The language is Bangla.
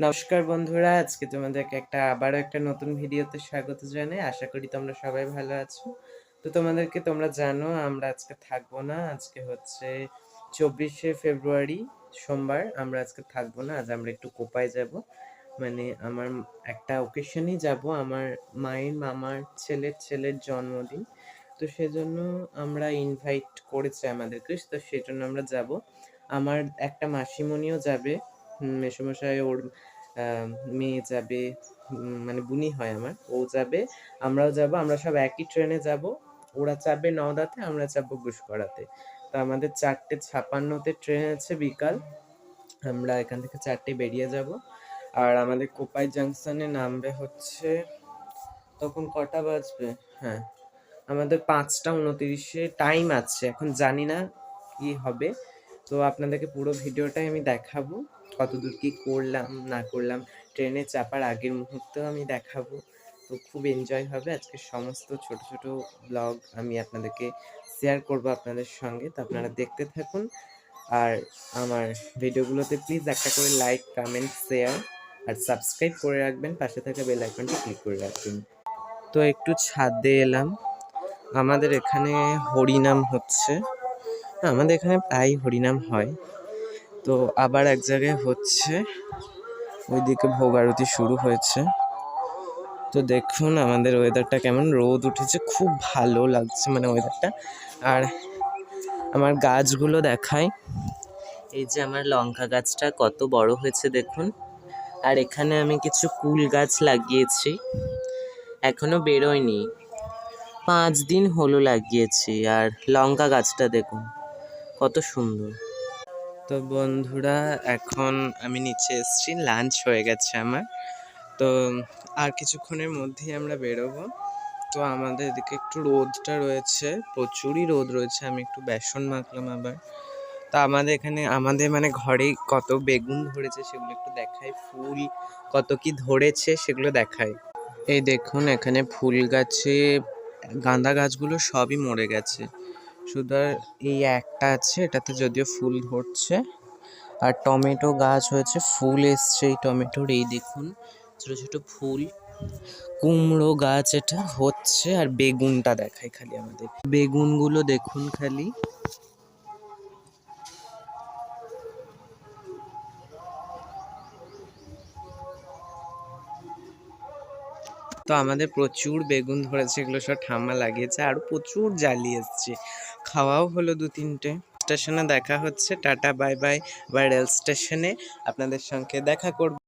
নমস্কার বন্ধুরা, আজকে তোমাদেরকে আবারও একটা নতুন ভিডিওতে স্বাগত জানাই। আশা করি তোমরা সবাই ভালো আছো। তো তোমরা জানো আমরা আজকে থাকবো না। আজকে হচ্ছে 24শে ফেব্রুয়ারি সোমবার। আমরা আজকে থাকবো না, আজ আমরা একটু কোপায় যাব। মানে আমার একটা ওকেশনেই যাব, আমার মায়ের মামার ছেলের জন্মদিন। তো সেজন্য আমরা ইনভাইট করেছে আমাদেরকে, তো সেজন্য আমরা যাব। আমার একটা মাসিমণিও যাবে, মেসোমশাই ওর মেয়ে যাবে, মানে বুনি হয় আমার, ও যাবে, আমরাও যাব। আমরা সব একই ট্রেনে যাব। ওরা চাপবে নওদাতে, আমরা চাপবো গুসকরাতে। তো আমাদের 4:56-তে ট্রেন আছে বিকাল। আমরা এখান থেকে 4টে বেরিয়ে যাব। আর আমাদের কোপাই জাংশনে নামবে হচ্ছে, তখন কটা বাজবে? হ্যাঁ, আমাদের 5:29 টাইম আছে, এখন জানি না কি হবে। তো আপনাদেরকে পুরো ভিডিওটাই আমি দেখাবো, কতদূর কি করলাম না করলাম, ট্রেনে চাপার আগের মুহূর্তেও আমি দেখাবো। তো খুব এনজয় হবে। আজকে সমস্ত ছোট ছোট ব্লগ আমি আপনাদেরকে শেয়ার করব আপনাদের সঙ্গে। তো আপনারা দেখতে থাকুন। আর আমার ভিডিওগুলোতে প্লিজ একটা করে লাইক, কমেন্ট, শেয়ার আর সাবস্ক্রাইব করে রাখবেন। পাশে থাকা বেল আইকনটি ক্লিক করে রাখবেন। তো একটু ছাদে এলাম। আমাদের এখানে হরিনাম হচ্ছে, আমাদের এখানে প্রায় হরিনাম হয়। তো আবার এক জায়গায় হচ্ছে, ওইদিকে ভোগ আরতি শুরু হয়েছে। তো দেখুন আমাদের ওয়েদারটা কেমন, রোদ উঠেছে, খুব ভালো লাগছে মানে ওয়েদারটা। আর আমার গাছগুলো দেখাই, এই যে আমার লঙ্কা গাছটা কত বড় হয়েছে দেখুন। আর এখানে আমি কিছু কুল গাছ লাগিয়েছি, এখনো বেরোয়নি, 5 দিন হলো লাগিয়েছি। আর লঙ্কা গাছটা দেখুন কত সুন্দর। তো বন্ধুরা, এখন আমি নিচে এসেছি, লাঞ্চ হয়ে গেছে আমার। তো আর কিছুক্ষণের মধ্যেই আমরা বেরোবো। তো আমাদের এদিকে একটু রোদটা রয়েছে, প্রচুরই রোদ রয়েছে। আমি একটু বেসন মাখলাম আবার। তা আমাদের এখানে মানে ঘরেই কত বেগুন ধরেছে সেগুলো একটু দেখাই, ফুল কত কি ধরেছে সেগুলো দেখাই। এই দেখুন এখানে ফুল গাছে, গাঁদা গাছগুলো সবই মরে গেছে, শুধু এই একটা আছে, এটাতে যদিও ফুল ধরছে। আর টমেটো গাছ হয়েছে, ফুল এসছে এই টমেটোর, এই দেখুন ছোটো ছোটো ফুল। কুমড়ো গাছ এটা হচ্ছে। আর বেগুনটা দেখাই খালি, আমাদের বেগুনগুলো দেখুন খালি। তো আমাদের প্রচুর বেগুন ধরেছে, এগুলো সব ঠাম্মা লাগিয়েছে, আর প্রচুর জালি এসছে, খাওয়াও হলো 2-3টে। স্টেশনে দেখা হচ্ছে, টাটা বাই বাই। বা রেল স্টেশনে আপনাদের সঙ্গে দেখা করব।